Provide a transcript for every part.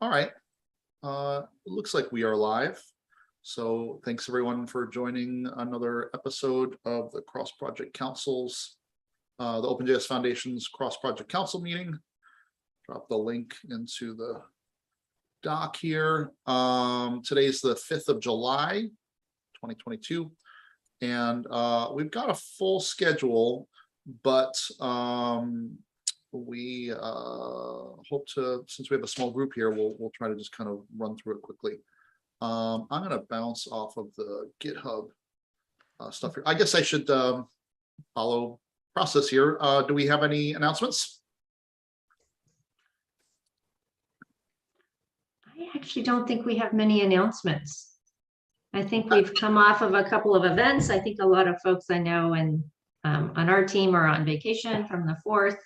All right. It looks like we are live. So thanks everyone for joining another episode of the Cross Project Council's, the OpenJS Foundation's Cross Project Council meeting. Drop the link into the doc here. Today's the 5th of July, 2022. And we've got a full schedule, but we hope to, since we have a small group here, we'll try to just kind of run through it quickly. I'm going to bounce off of the GitHub stuff here. I guess I should follow process here. Do we have any announcements? I actually don't think we have many announcements. I think we've come off of a couple of events. I think a lot of folks I know and on our team are on vacation from the 4th.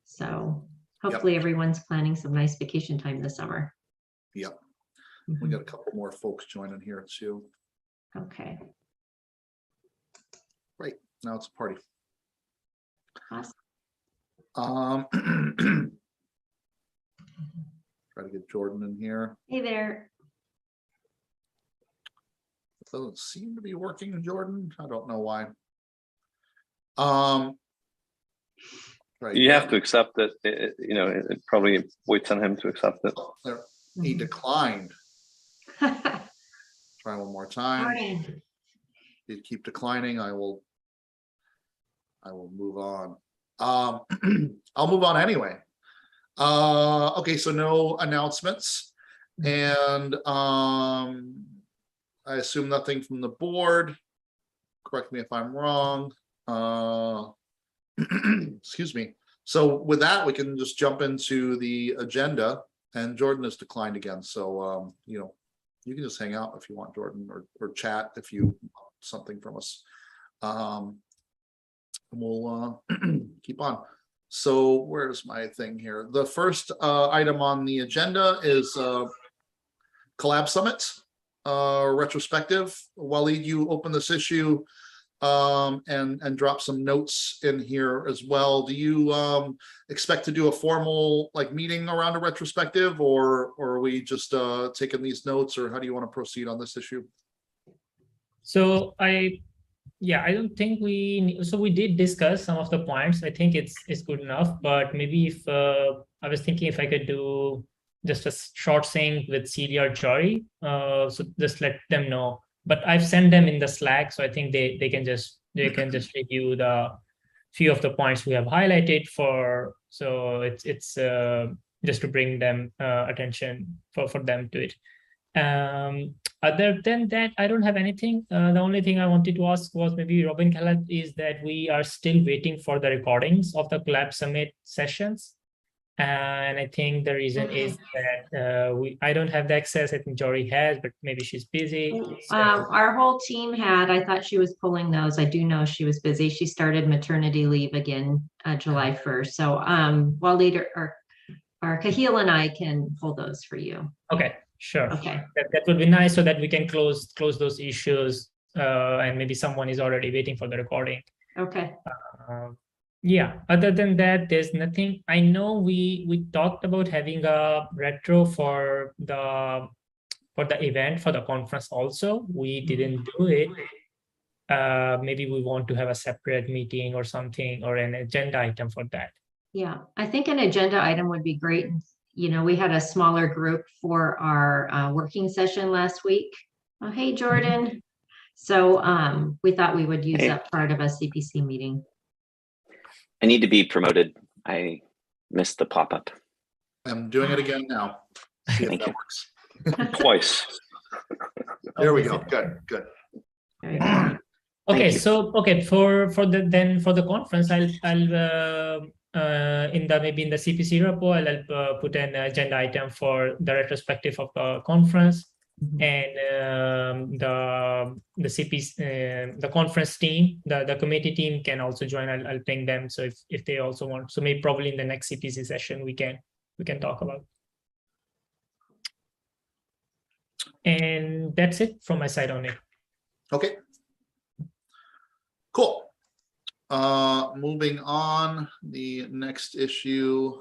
So hopefully everyone's planning some nice vacation time this summer. Yep. We got a couple more folks joining here too. Okay. Right. Now it's a party. Awesome. Try to get Jordan in here. Hey there. It doesn't seem to be working, Jordan. I don't know why. Right. You have to accept it. It probably waits on him to accept it. There. He declined. Try one more time. Morning. You keep declining. I will move on. I'll move on anyway. Okay, so no announcements, and I assume nothing from the board. Correct me if I'm wrong. Excuse me. So with that, we can just jump into the agenda. And Jordan has declined again, so you can just hang out if you want, Jordan, or chat if you want something from us. We'll keep on. So where's my thing here? The first item on the agenda is Collab Summit retrospective. Waleed, you open this issue and drop some notes in here as well. Do you expect to do a formal meeting around a retrospective, or are we just taking these notes, or how do you want to proceed on this issue? So I don't think we did discuss some of the points. I think it's good enough, but maybe if I was thinking if I could do just a short sync with CD or Jory, so just let them know. But I've sent them in the Slack, so I think they can just review the few of the points we have highlighted for. So it's just to bring them attention for them to it. Other than that, I don't have anything. The only thing I wanted to ask was maybe Robin Kellett is that we are still waiting for the recordings of the Collab Summit sessions. And I think the reason is that I don't have the access. I think Jory has, but maybe she's busy. So. Our whole team had. I thought she was pulling those. I do know she was busy. She started maternity leave again July 1st. So Waleed or Kahil and I can pull those for you. Okay, sure. Okay, that would be nice so that we can close those issues. And maybe someone is already waiting for the recording. Okay. Yeah, other than that, there's nothing. I know we talked about having a retro for the event, for the conference also. We didn't do it. Maybe we want to have a separate meeting or something, or an agenda item for that. Yeah, I think an agenda item would be great. We had a smaller group for our working session last week. Oh, hey, Jordan. So we thought we would use that part of a CPC meeting. I need to be promoted. I missed the pop-up. I'm doing it again now. See if Thank that you. works. Twice. There we go. Good. Okay, so for the conference, I'll maybe in the CPC repo, I'll put an agenda item for the retrospective of the conference. And the CPC, the conference team, the committee team can also join. I'll ping them. So if they also want, so maybe probably in the next CPC session we can talk about. And that's it from my side on it. Okay. Cool. Moving on, the next issue.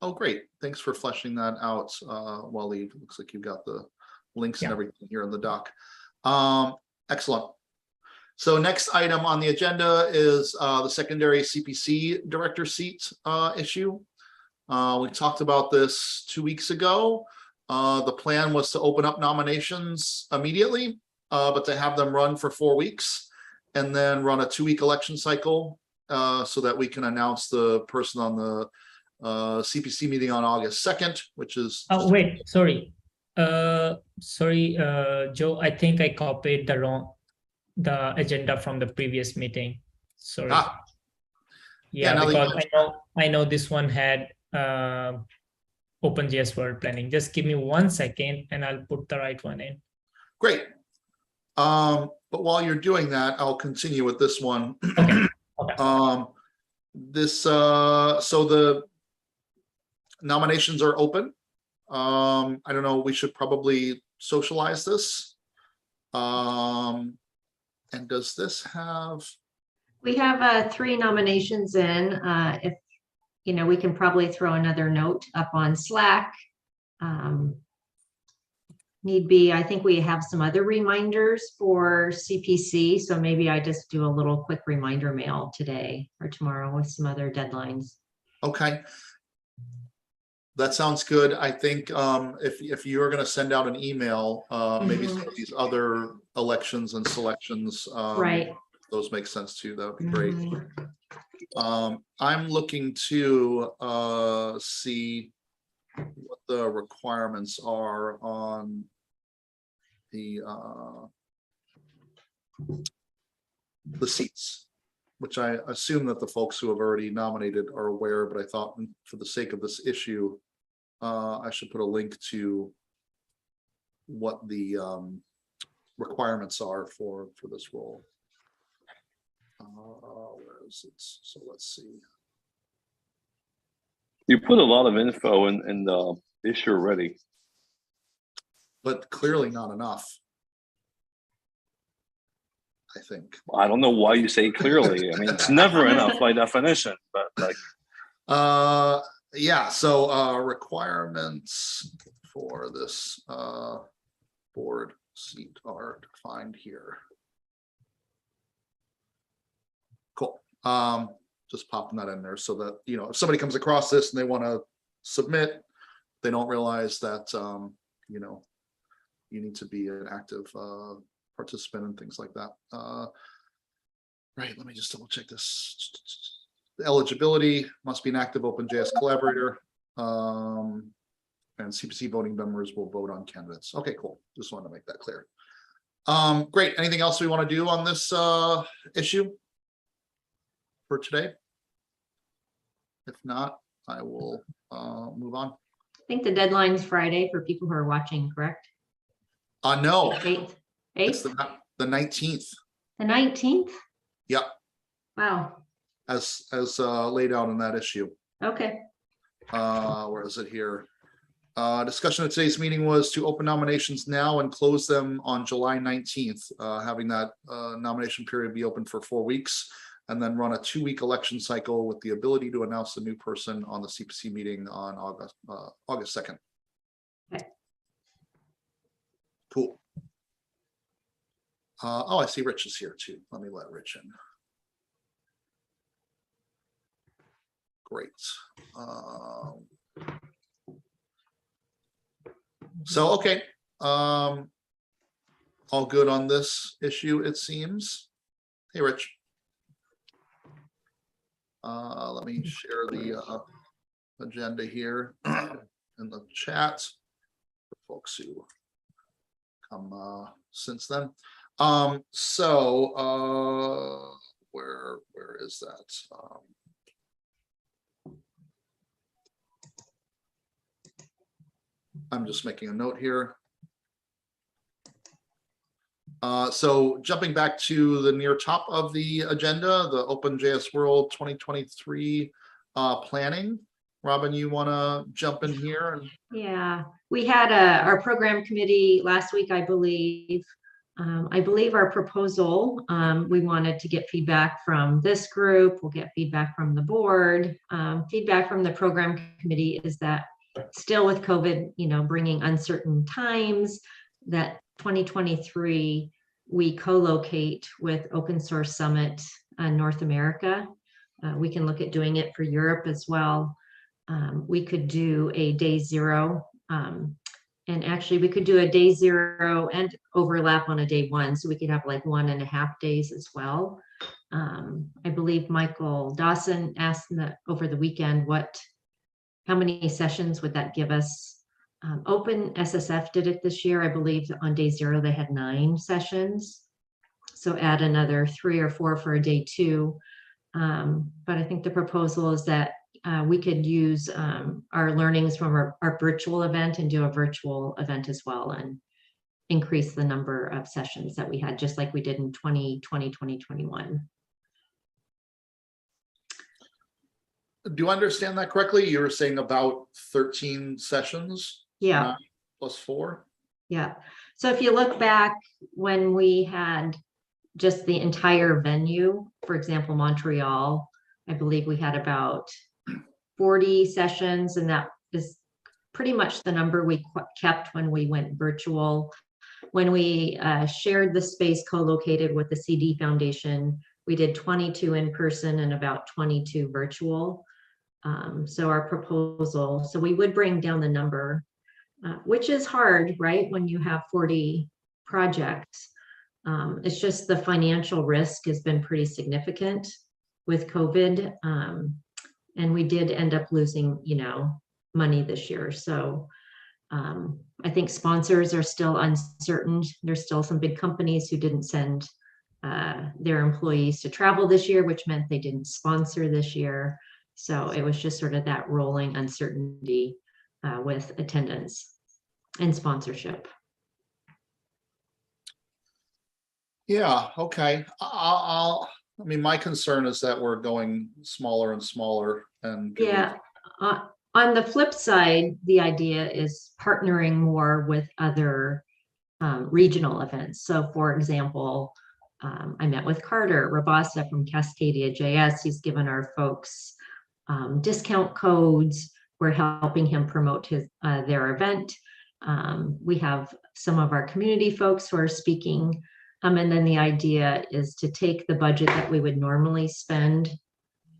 Oh, great. Thanks for fleshing that out, Waleed. Looks like you've got the links and Yeah. everything here in the doc. Excellent. So next item on the agenda is the secondary CPC director seat issue. We talked about this 2 weeks ago. The plan was to open up nominations immediately, but to have them run for 4 weeks and then run a 2-week election cycle so that we can announce the person on the CPC meeting on August 2nd, which is. Oh, wait, sorry. Joe, I think I copied the agenda from the previous meeting. Sorry. Yeah, now that because you I know this one had OpenJS World Planning. Just give me 1 second and I'll put the right one in. Great. But while you're doing that, I'll continue with this one. Okay. So the nominations are open. I don't know, we should probably socialize this. And does this have? We have 3 nominations in. If, we can probably throw another note up on Slack. Need be, I think we have some other reminders for CPC. So maybe I just do a little quick reminder mail today or tomorrow with some other deadlines. Okay. That sounds good. I think if you're going to send out an email, maybe some of these other elections and selections, Right. those make sense too. That would be great. Mhm. I'm looking to see what the requirements are on the seats, which I assume that the folks who have already nominated are aware, but I thought for the sake of this issue, I should put a link to what the requirements are for this role. Where is it? So let's see. You put a lot of info in the issue already. But clearly not enough, I think. I don't know why you say clearly. I mean, it's never enough by definition, but like. Yeah, so requirements for this board seat are defined here. Cool. Just popping that in there so that, if somebody comes across this and they want to submit, they don't realize that, you need to be an active participant and things like that. Right, let me just double check this. The eligibility must be an active OpenJS collaborator. And CPC voting members will vote on candidates. Okay, cool. Just wanted to make that clear. Great. Anything else we want to do on this issue for today? If not, I will move on. I think the deadline is Friday for people who are watching, correct? No, 8th? it's 8th? the 19th. The 19th? Yep, Wow. as laid out in that issue. Okay. Where is it here? Discussion of today's meeting was to open nominations now and close them on July 19th, having that nomination period be open for 4 weeks, and then run a 2-week election cycle with the ability to announce the new person on the CPC meeting on August 2nd. Okay. Cool. Oh, I see Rich is here too. Let me let Rich in. Great. So, okay. All good on this issue, it seems. Hey, Rich. Let me share the agenda here in the chat for folks who come since then. So where is that? I'm just making a note here. So jumping back to the near top of the agenda, the OpenJS World 2023 planning. Robin, you want to jump in here? Yeah, we had our program committee last week, I believe. I believe our proposal, we wanted to get feedback from this group, we'll get feedback from the board. Feedback from the program committee is that still with COVID, bringing uncertain times, that 2023, we co-locate with Open Source Summit North America. We can look at doing it for Europe as well. We could do a day zero. And actually, we could do a day zero and overlap on a day one. So we could have like 1.5 days as well. I believe Michael Dawson asked over the weekend, how many sessions would that give us? Open SSF did it this year. I believe on day zero, they had 9 sessions. So add another 3 or 4 for a day 2. But I think the proposal is that we could use our learnings from our virtual event and do a virtual event as well and increase the number of sessions that we had, just like we did in 2020, 2021. Do I understand that correctly? You were saying about 13 sessions? Yeah. 9 plus 4? Yeah. So if you look back when we had just the entire venue, for example, Montreal, I believe we had about 40 sessions, and that is pretty much the number we kept when we went virtual. When we shared the space co-located with the CD Foundation, we did 22 in person and about 22 virtual. So our proposal, so we would bring down the number, which is hard, right? When you have 40 projects. It's just the financial risk has been pretty significant with COVID. And we did end up losing, money this year. So I think sponsors are still uncertain. There's still some big companies who didn't send their employees to travel this year, which meant they didn't sponsor this year. So it was just sort of that rolling uncertainty with attendance and sponsorship. Yeah, okay. I mean, my concern is that we're going smaller and smaller and Yeah. On the flip side, the idea is partnering more with other regional events. So for example, I met with Carter Rabasa from Cascadia JS. He's given our folks discount codes. We're helping him promote their event. We have some of our community folks who are speaking. And then the idea is to take the budget that we would normally spend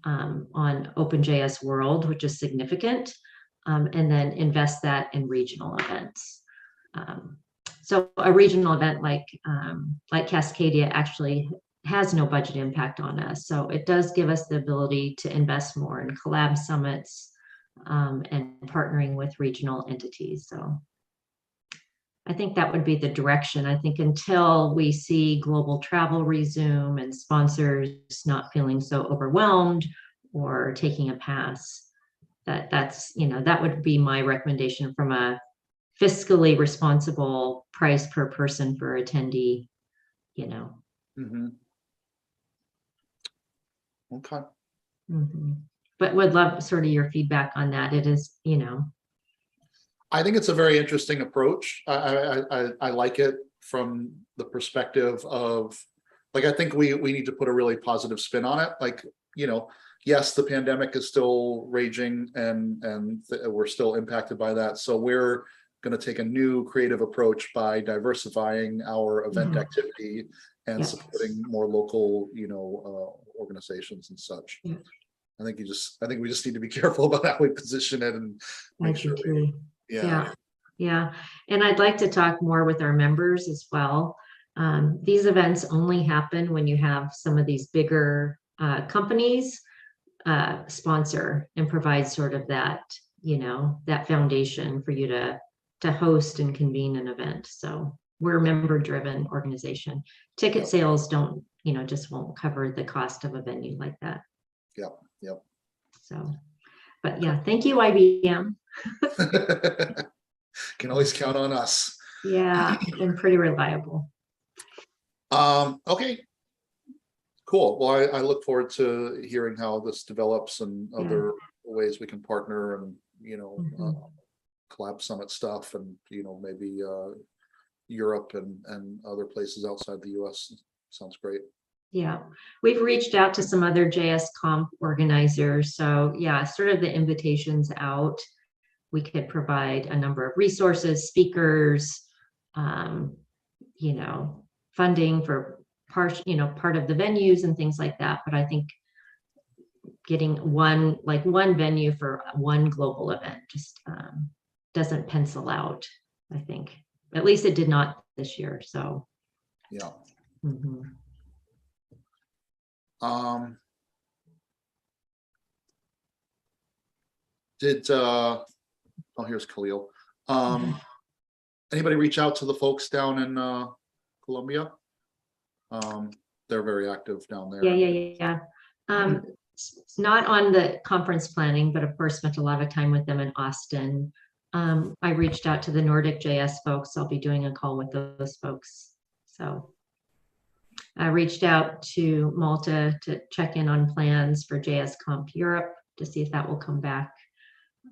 on OpenJS World, which is significant, and then invest that in regional events. So a regional event like Cascadia actually has no budget impact on us. So it does give us the ability to invest more in collab summits and partnering with regional entities. So I think that would be the direction. I think until we see global travel resume and sponsors not feeling so overwhelmed or taking a pass, that would be my recommendation from a fiscally responsible price per person for attendee, Mhm. Okay. But would love sort of your feedback on that. It is, I think it's a very interesting approach. I like it from the perspective of, like, I think we need to put a really positive spin on it. Like, yes, the pandemic is still raging and we're still impacted by that. So we're going to take a new creative approach by diversifying our event activity and supporting more local, organizations and such. Yeah. I think we just need to be careful about how we position it and make sure we, Yeah. And I'd like to talk more with our members as well. These events only happen when you have some of these bigger companies sponsor and provide sort of that, that foundation for you to host and convene an event. So we're a member-driven organization. Ticket sales don't, just won't cover the cost of a venue like that. Yep. So, but yeah, thank you, IBM. Can always count on us. Yeah, been pretty reliable. Okay. Cool. Well, I look forward to hearing how this develops and other ways we can partner and, collab summit stuff and, maybe Europe and other places outside the US. Sounds great. Yeah, we've reached out to some other JS Comp organizers. So yeah, sort of the invitations out. We could provide a number of resources, speakers, you know, funding for part of the venues and things like that. But I think getting one venue for one global event just doesn't pencil out, I think. At least it did not this year. So Yeah. mhm. Oh, here's Khalil. Anybody reach out to the folks down in Colombia? They're very active down there. Yeah. Not on the conference planning, but of course spent a lot of time with them in Austin. I reached out to the Nordic JS folks. I'll be doing a call with those folks. So I reached out to Malta to check in on plans for JS Comp Europe to see if that will come back.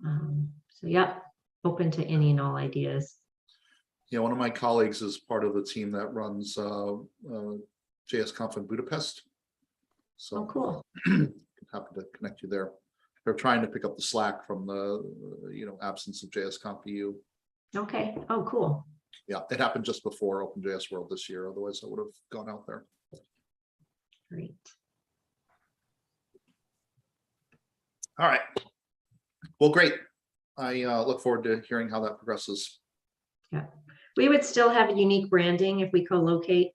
So yeah, open to any and all ideas. Yeah, one of my colleagues is part of the team that runs JS Conf in Budapest. So Oh, cool. happy to connect you there. They're trying to pick up the slack from the absence of JS Conf EU. Okay. Oh, cool. Yeah, it happened just before OpenJS World this year. Otherwise, I would have gone out there. Great. All right. Well, great. I look forward to hearing how that progresses. Yeah, we would still have unique branding if we co-locate.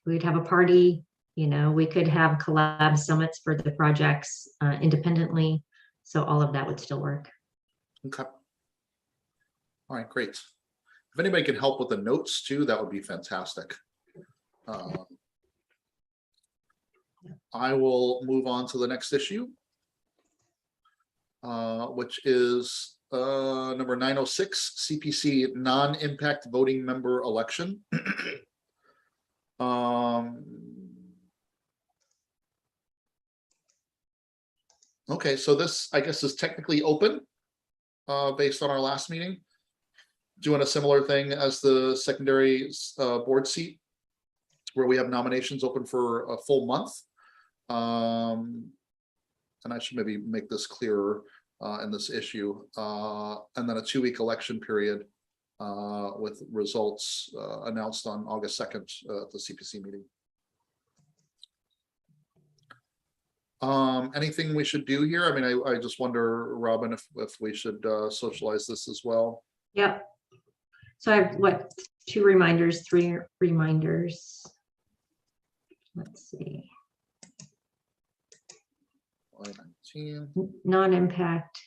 We'd have a party, we could have collab summits for the projects independently. So all of that would still work. Okay. All right, great. If anybody can help with the notes too, that would be fantastic. I will move on to the next issue, which is number 906, CPC non-impact voting member election. Okay, so this, I guess, is technically open based on our last meeting. Doing a similar thing as the secondary board seat, where we have nominations open for a full month. And I should maybe make this clearer in this issue. And then a 2-week election period with results announced on August 2nd at the CPC meeting. Anything we should do here? I mean, I just wonder, Robin, if we should socialize this as well. Yep. So I have 2 reminders, 3 reminders. Let's see. 19. Non-impact.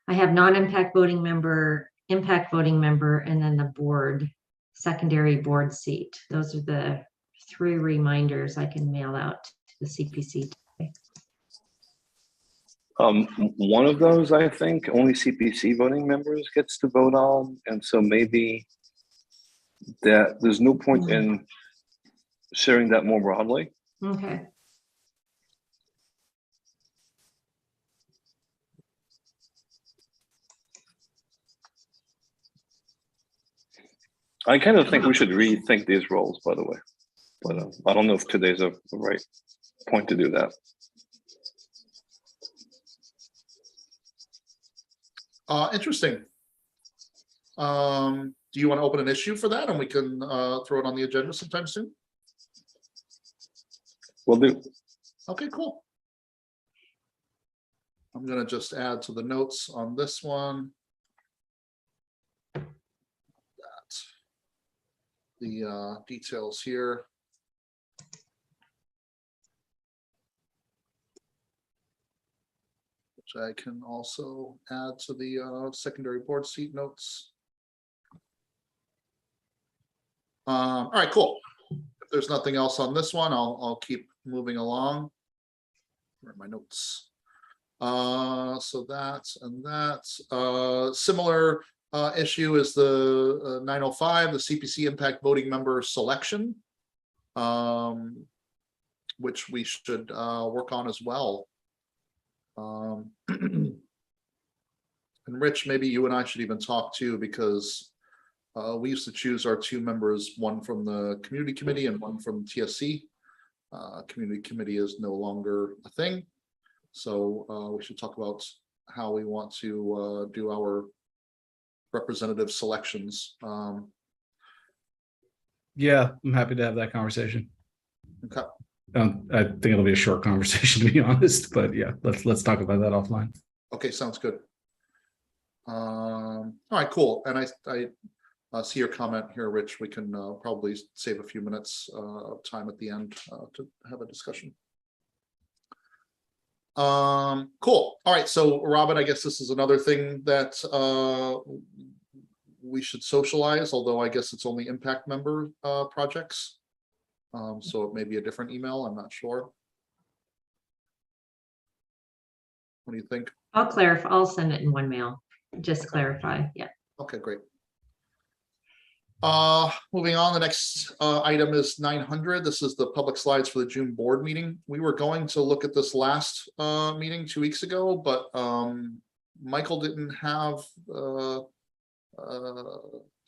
I have non-impact voting member, impact voting member, and then the board, secondary board seat. Those are the 3 reminders I can mail out to the CPC today. One of those, I think, only CPC voting members gets to vote on, and so maybe that there's no point in sharing that more broadly. Okay. I kind of think we should rethink these roles, by the way, but I don't know if today's the right point to do that. Interesting. Do you want to open an issue for that, and we can throw it on the agenda sometime soon? Will do. Okay, cool. I'm gonna just add to the notes on this one that the details here. Which I can also add to the secondary board seat notes. All right, cool. If there's nothing else on this one, I'll keep moving along. Where are my notes? So that's and that's similar issue is the 905, the CPC impact voting member selection, which we should work on as well. And Rich, maybe you and I should even talk too, because We used to choose our two members, one from the community committee and one from TSC. Community committee is no longer a thing. So we should talk about how we want to do our representative selections. Yeah, I'm happy to have that conversation. Okay. I think it'll be a short conversation, to be honest, but yeah, let's talk about that offline. Okay, sounds good. All right, cool. And I see your comment here, Rich. We can probably save a few minutes of time at the end to have a discussion. Cool. All right, so Robin, I guess this is another thing that we should socialize, although I guess it's only impact member projects. So it may be a different email, I'm not sure. What do you think? I'll clarify, I'll send it in one mail, just clarify, yeah. Okay, great. Moving on, the next item is 900. This is the public slides for the June board meeting. We were going to look at this last meeting 2 weeks ago, but Michael didn't have the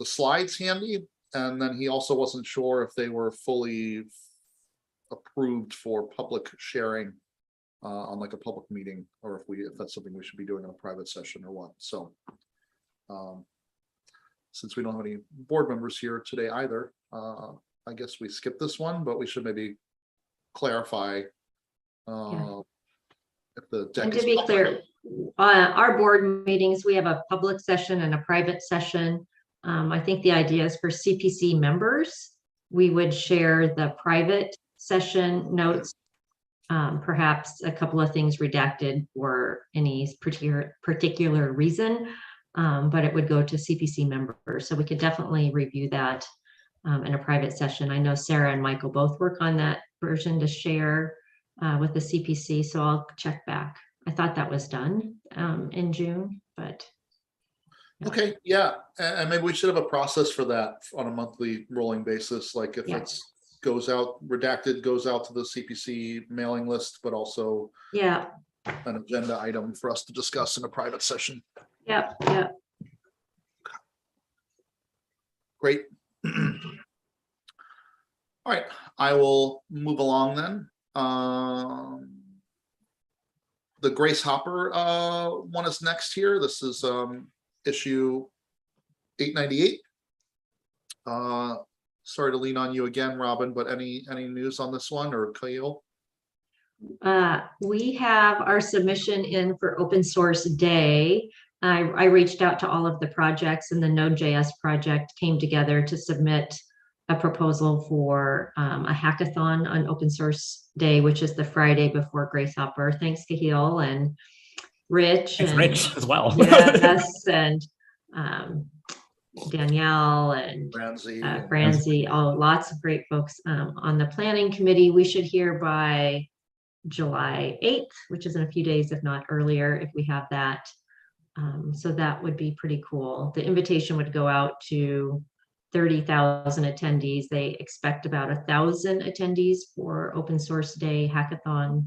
slides handy, and then he also wasn't sure if they were fully approved for public sharing on like a public meeting, or if that's something we should be doing in a private session or what. So since we don't have any board members here today either, I guess we skip this one, but we should maybe clarify if the deck And to is be public. clear, our board meetings, we have a public session and a private session. I think the idea is for CPC members, we would share the private session notes, perhaps a couple of things redacted for any particular reason, but it would go to CPC members. So we could definitely review that in a private session. I know Sarah and Michael both work on that version to share with the CPC, so I'll check back. I thought that was done in June, but. Okay, yeah, and maybe we should have a process for that on a monthly rolling basis, like if Yeah. it's goes out, redacted goes out to the CPC mailing list, but also Yeah, an agenda item for us to discuss in a private session. yeah. Great. All right, I will move along then. The Grace Hopper one is next here. This is issue 898. Sorry to lean on you again, Robin, but any news on this one, or Khalil? We have our submission in for Open Source Day. I reached out to all of the projects, and the Node.js project came together to submit a proposal for a hackathon on Open Source Day, which is the Friday before Grace Hopper. Thanks, Khalil and Rich. Thanks, and Rich, as well. yes, and Danielle and Ramsey. Francie, lots of great folks on the planning committee. We should hear by July 8th, which is in a few days, if not earlier, if we have that. So that would be pretty cool. The invitation would go out to 30,000 attendees. They expect about 1,000 attendees for Open Source Day hackathon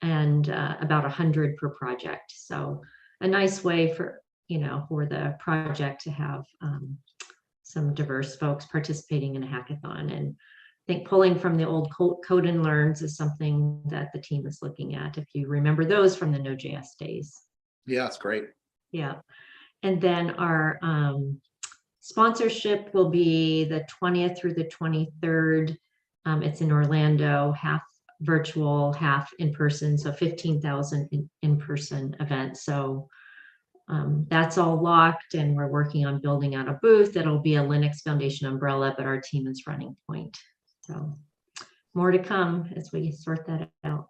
and about 100 per project. So a nice way for the project to have some diverse folks participating in a hackathon. And I think pulling from the old Code and Learns is something that the team is looking at, if you remember those from the Node.js days. Yeah, it's great. Yeah. And then our sponsorship will be the 20th through the 23rd. It's in Orlando, half virtual, half in person. So 15,000 in-person event. So that's all locked, and we're working on building out a booth. That'll be a Linux Foundation umbrella, but our team is running point. So more to come as we sort that out.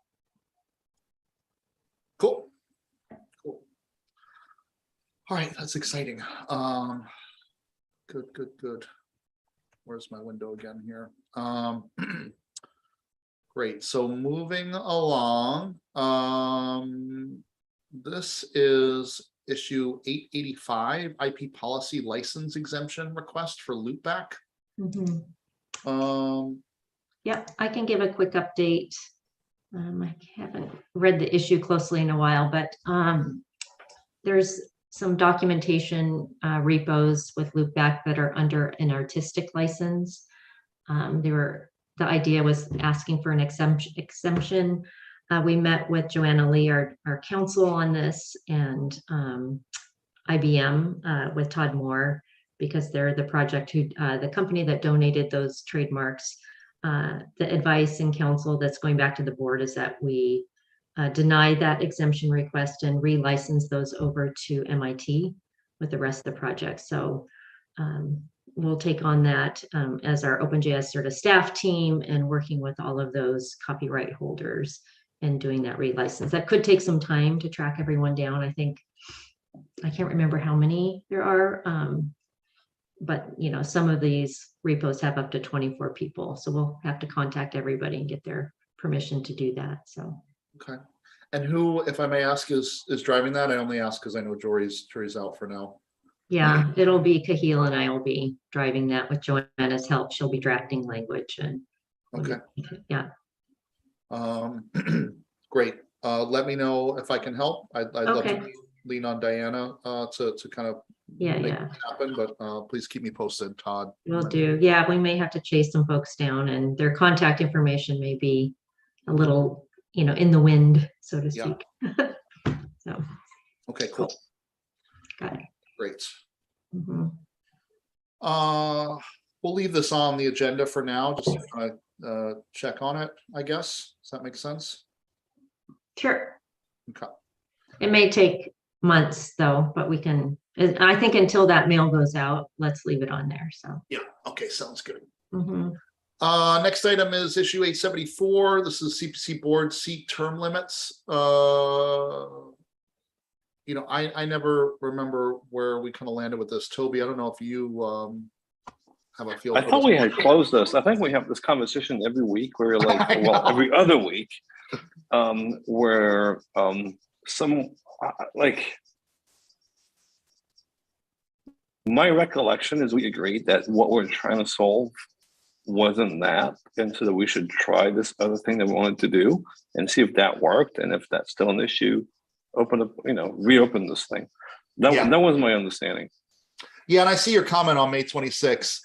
Cool. All right, that's exciting. Good. Where's my window again here? Great. So moving along, this is issue 885, IP policy license exemption request for loopback. Yeah, I can give a quick update. I haven't read the issue closely in a while, but there's some documentation repos with loopback that are under an artistic license. The idea was asking for an exemption. We met with Joanna Lee, our counsel on this, and IBM with Todd Moore, because they're the project who, the company that donated those trademarks. The advice and counsel that's going back to the board is that we deny that exemption request and relicense those over to MIT with the rest of the project. So we'll take on that as our OpenJS sort of staff team and working with all of those copyright holders and doing that relicense. That could take some time to track everyone down. I think, I can't remember how many there are, but some of these repos have up to 24 people. So we'll have to contact everybody and get their permission to do that. So. Okay. And who, if I may ask, is driving that? I only ask because I know Jory's out for now. Yeah, it'll be Kahil and I will be driving that with Joanna's help. She'll be drafting language and. Okay. Yeah. Great. Let me know if I can help. I'd love Okay. to lean on Diana to kind of make Yeah. it happen, but please keep me posted, Todd. Will do. Yeah, we may have to chase some folks down, and their contact information may be a little, in the wind, so to Yeah. speak. So, Okay, cool. got it. Great. Mhm. We'll leave this on the agenda for now, just to kind of check on it, I guess. Does that make sense? Sure. Okay. It may take months though, but we can, I think until that mail goes out, let's leave it on there. So. Yeah. Okay. Sounds good. Mhm. Next item is issue 874. This is CPC board seat term limits. I never remember where we kind of landed with this. Toby, I don't know if you have a feel. I thought we had closed this. I think we have this conversation every week where I well, know. every other week, where my recollection is we agreed that what we're trying to solve wasn't that, and so that we should try this other thing that we wanted to do and see if that worked, and if that's still an issue, reopen this thing. That was my understanding. Yeah, and I see your comment on May 26th.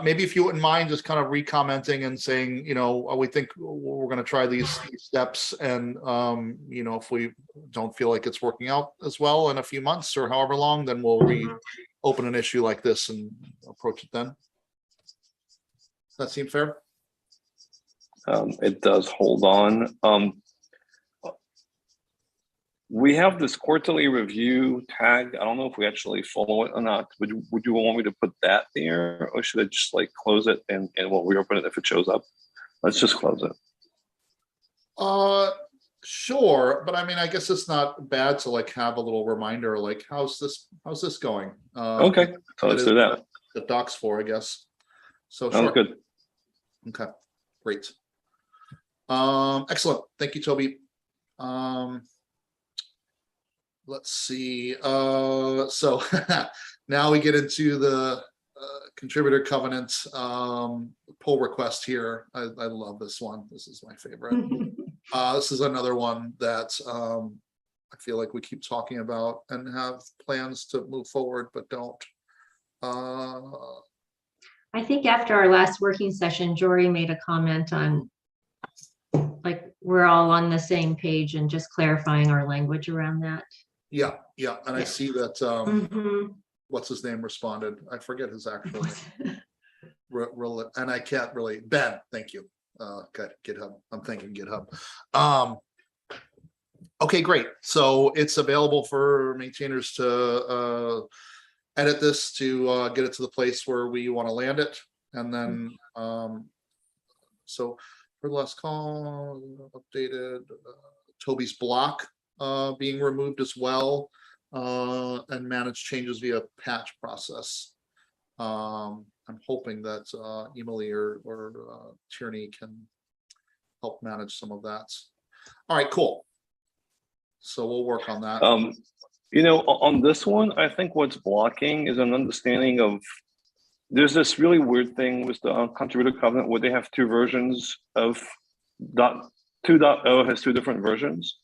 Maybe if you wouldn't mind just kind of re-commenting and saying, we think we're going to try these steps, and if we don't feel like it's working out as well in a few months or however long, then we'll reopen an issue like this and approach it then. Does that seem fair? It does. Hold on. We have this quarterly review tag. I don't know if we actually follow it or not. Would you want me to put that there, or should I just close it and we'll reopen it if it shows up? Let's just close it. Sure, but I mean, I guess it's not bad to have a little reminder, how's this going? Okay, so let's do that. The docs for, I guess. So Sounds sure. good. Okay, great. Excellent. Thank you, Toby. Let's see. So now we get into the contributor covenant pull request here. I love this one. This is my favorite. This is another one that I feel like we keep talking about and have plans to move forward, but don't. I think after our last working session, Jory made a comment on we're all on the same page and just clarifying our language around that. Yeah. And I see that what's his name responded. I forget his actual name. And I can't really. Ben, thank you. Good. GitHub. I'm thinking GitHub. Okay, great. So it's available for maintainers to edit this to get it to the place where we want to land it. And then, so for the last call, updated Toby's block being removed as well, and manage changes via patch process. I'm hoping that Emily or Tierney can help manage some of that. All right, cool. So we'll work on that. On this one, I think what's blocking is an understanding of, there's this really weird thing with the contributor covenant where they have two versions of 2.0 has two different versions.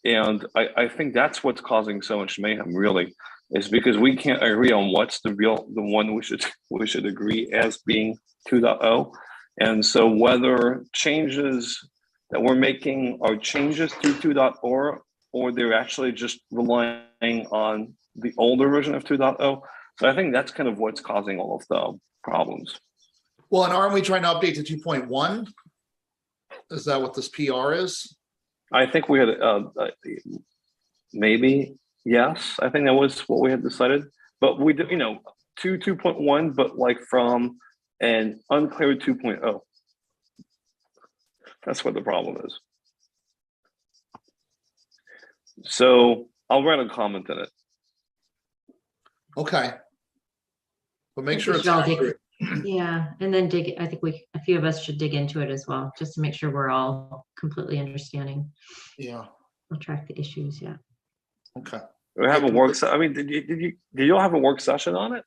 And I think that's what's causing so much mayhem, really, is because we can't agree on what's the one we should agree as being 2.0. And so whether changes that we're making are changes to 2.0, or they're actually just relying on the older version of 2.0. So I think that's kind of what's causing all of the problems. Well, and aren't we trying to update to 2.1? Is that what this PR is? I think we had maybe, yes, I think that was what we had decided, but we did, to 2.1, but like from an unclear 2.0. That's what the problem is. So I'll write a comment in it. Okay. But make I sure think it's we should all dig- accurate. Yeah, and then I think a few of us should dig into it as well, just to make sure we're all completely understanding. Yeah, We'll track the issues, yeah. okay. We have a work. I mean, did you all have a work session on it?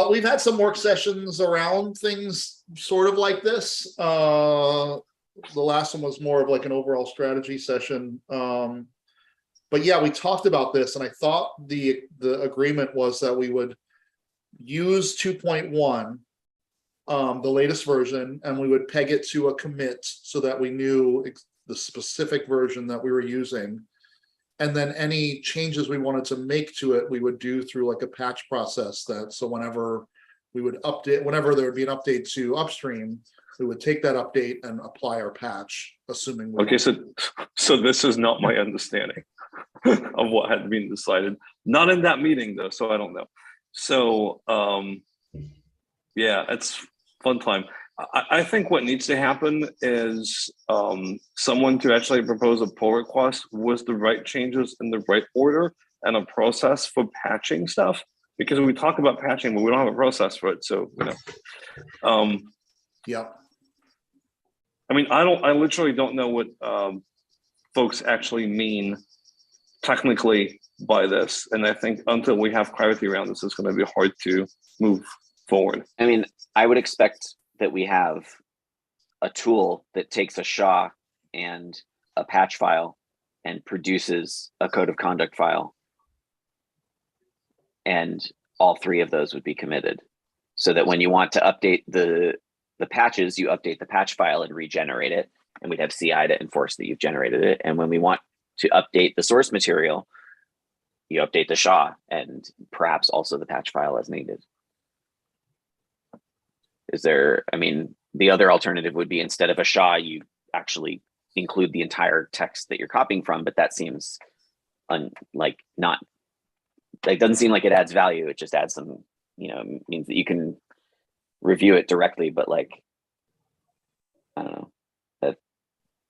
We've had some work sessions around things sort of like this. The last one was more of like an overall strategy session. But yeah, we talked about this, and I thought the agreement was that we would use 2.1, the latest version, and we would peg it to a commit so that we knew the specific version that we were using. And then any changes we wanted to make to it, we would do through like a patch process. So whenever we would update, whenever there would be an update to upstream, we would take that update and apply our patch, assuming. Okay, so this is not my understanding of what had been decided. Not in that meeting though, so I don't know. So yeah, it's fun time. I think what needs to happen is someone to actually propose a pull request with the right changes in the right order and a process for patching stuff. Because we talk about patching, but we don't have a process for it. So Yeah. I mean, I literally don't know what folks actually mean technically by this, and I think until we have clarity around this, it's going to be hard to move forward. I mean, I would expect that we have a tool that takes a SHA and a patch file and produces a code of conduct file. And all three of those would be committed. So that when you want to update the patches, you update the patch file and regenerate it. And we'd have CI to enforce that you've generated it. And when we want to update the source material, you update the SHA and perhaps also the patch file as needed. I mean, the other alternative would be instead of a SHA, you actually include the entire text that you're copying from, but that seems doesn't seem like it adds value. It just adds some, means that you can review it directly, but like, I don't know, that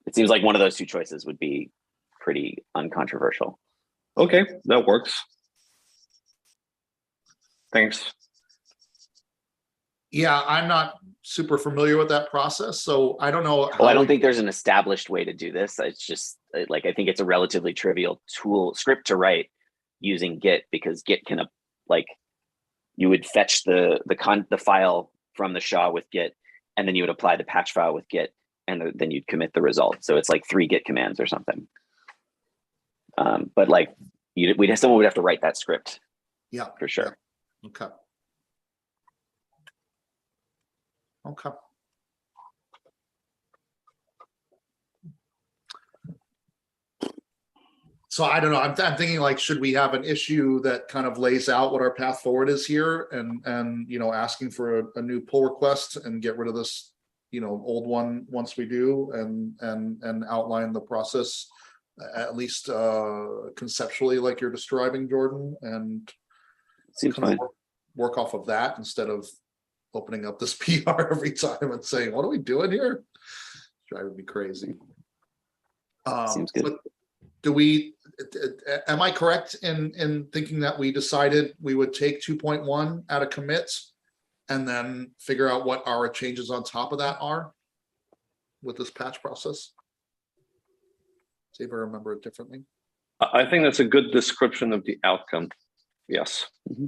it seems like one of those two choices would be pretty uncontroversial. Okay, that works. Thanks. Yeah, I'm not super familiar with that process, so I don't know. Well, I don't think there's an established way to do this. It's just like, I think it's a relatively trivial script to write using Git, because Git can you would fetch the file from the SHA with Git, and then you would apply the patch file with Git, and then you'd commit the result. So it's like 3 Git commands or something. But like someone would have to write that script. Yeah, for sure. Yeah. Okay. Okay. So I don't know. I'm thinking like, should we have an issue that kind of lays out what our path forward is here, and asking for a new pull request and get rid of this old one once we do, and outline the process at least conceptually, like you're describing, Jordan, and seems fine. Work off of that instead of opening up this PR every time and saying, what are we doing here? It's driving me crazy. Seems good. Am I correct in thinking that we decided we would take 2.1 out of commits and then figure out what our changes on top of that are with this patch process? See if I remember it differently. I think that's a good description of the outcome. Yes. Mm-hmm.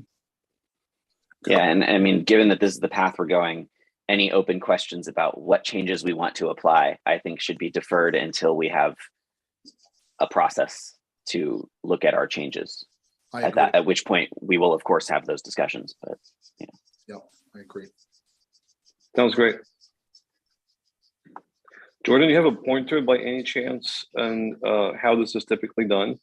Yeah, and I mean, given that this is the path we're going, any open questions about what changes we want to apply, I think should be deferred until we have a process to look at our changes. I At agree. that, at which point we will of course have those discussions, but Yep, I agree. Sounds great. Jordan, you have a pointer by any chance on how this is typically done?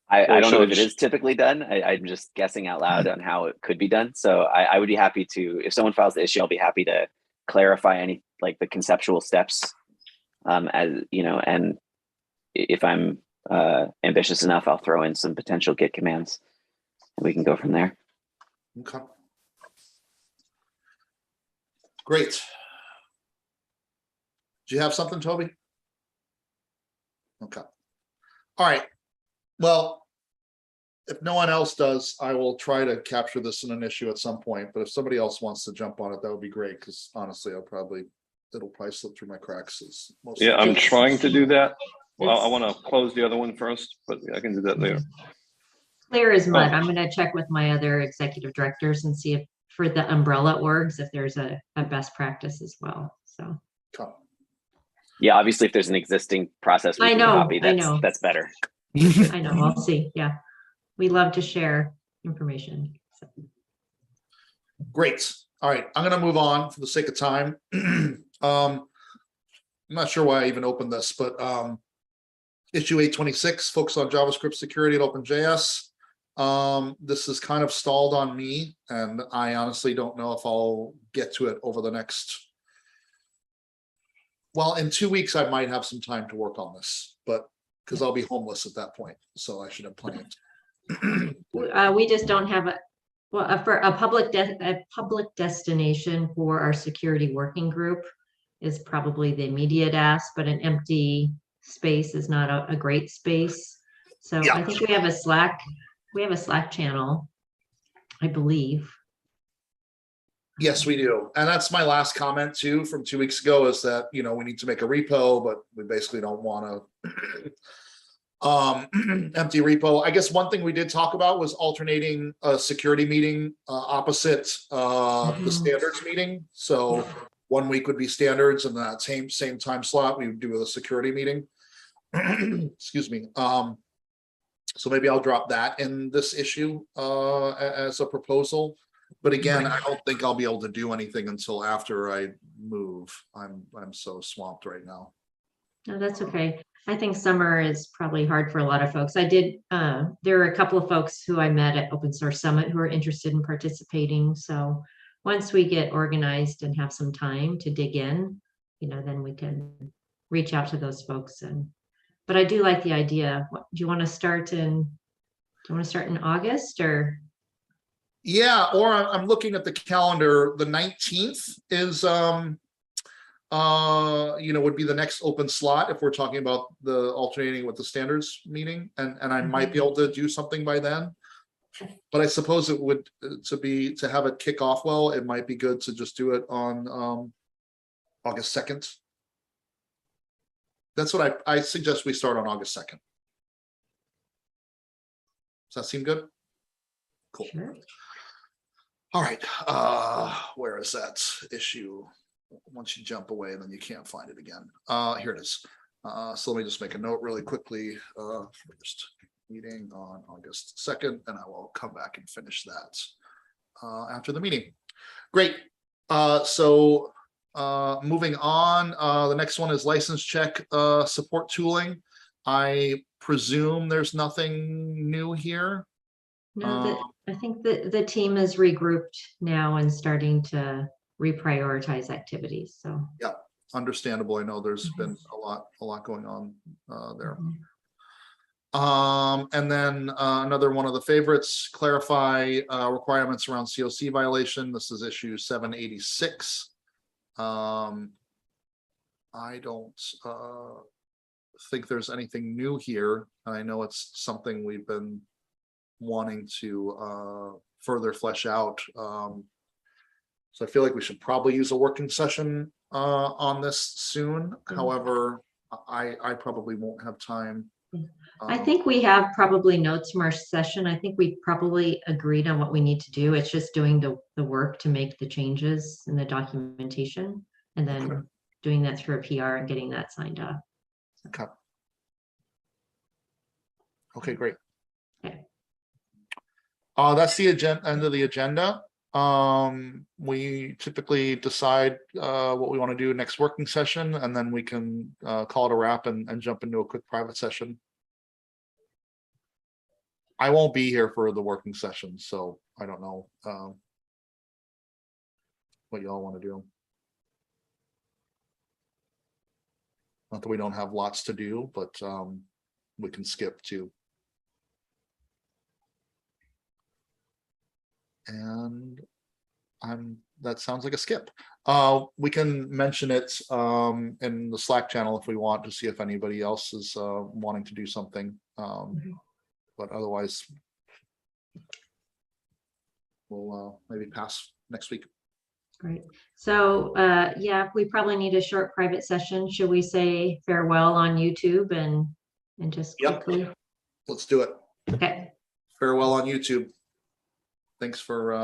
I don't know if it should- is typically done. I'm just guessing out loud on how it could be done. So I would be happy to, if someone files the issue, I'll be happy to clarify any like the conceptual steps. As you know, and if I'm ambitious enough, I'll throw in some potential Git commands, and we can go from there. Okay. Great. Do you have something, Toby? Okay. All right. Well, if no one else does, I will try to capture this in an issue at some point, but if somebody else wants to jump on it, that would be great, because honestly, it'll probably slip through my cracks. As most Yeah, I'm It's- trying to do that. Well, I it's- want to close the other one first, but I can do that later. Clear as mud. Oh. I'm gonna check with my other executive directors and see if for the umbrella orgs, if there's a best practice as well, so. Okay. Yeah, obviously, if there's an existing process we I can know, copy, I know. that's better. I know, I'll see, yeah. We love to share information. So. Great. All right, I'm gonna move on for the sake of time. I'm not sure why I even opened this, but issue 826, focus on JavaScript security at OpenJS. This is kind of stalled on me, and I honestly don't know if I'll get to it over the next. Well, in 2 weeks, I might have some time to work on this, but because I'll be homeless at that point, so I should have plenty of time. We just don't have for a public destination for our security working group is probably the immediate ask, but an empty space is not a great space. So Yeah. I think we have a Slack channel, I believe. Yes, we do. And that's my last comment too from 2 weeks ago, is that, we need to make a repo, but we basically don't want to empty repo. I guess one thing we did talk about was alternating a security meeting opposite the standards meeting. So 1 week would be standards, and that same time slot we would do a security meeting. Excuse me. So maybe I'll drop that in this issue as a proposal. But again, I don't think I'll be able to do anything until after I move. I'm so swamped right now. No, that's okay. I think summer is probably hard for a lot of folks. there are a couple of folks who I met at Open Source Summit who are interested in participating. So once we get organized and have some time to dig in, then we can reach out to those folks. But I do like the idea. Do you want to start in August or? Yeah, or I'm looking at the calendar. The 19th is would be the next open slot if we're talking about the alternating with the standards meeting, and I might be able to do something by then. But I suppose it would to have it kick off well, it might be good to just do it on August 2nd. That's what I suggest we start on August 2nd. Does that seem good? Cool. Sure. All right, where is that issue? Once you jump away, then you can't find it again. Here it is. So let me just make a note really quickly. First meeting on August 2nd, and I will come back and finish that after the meeting. Great. So moving on, the next one is license check support tooling. I presume there's nothing new here. No, I think the team is regrouped now and starting to reprioritize activities. So Yeah, understandable. I know there's been a lot going on there. And then another one of the favorites, clarify requirements around COC violation. This is issue 786. I don't think there's anything new here. I know it's something we've been wanting to further flesh out. So I feel like we should probably use a working session on this soon. However, I probably won't have time. I think we have probably notes from our session. I think we probably agreed on what we need to do. It's just doing the work to make the changes in the documentation and then doing that through a PR and getting that signed off. Okay. Okay, great. Okay. That's the end of the agenda. We typically decide what we want to do next working session, and then we can call it a wrap and jump into a quick private session. I won't be here for the working session, so I don't know what y'all want to do. Not that we don't have lots to do, but we can skip too. And that sounds like a skip. We can mention it in the Slack channel if we want to see if anybody else is wanting to do something. But otherwise, we'll maybe pass next week. Great. So, yeah, we probably need a short private session. Should we say farewell on YouTube and just Yep. quickly? Let's do it. Okay. Farewell on YouTube. Thanks for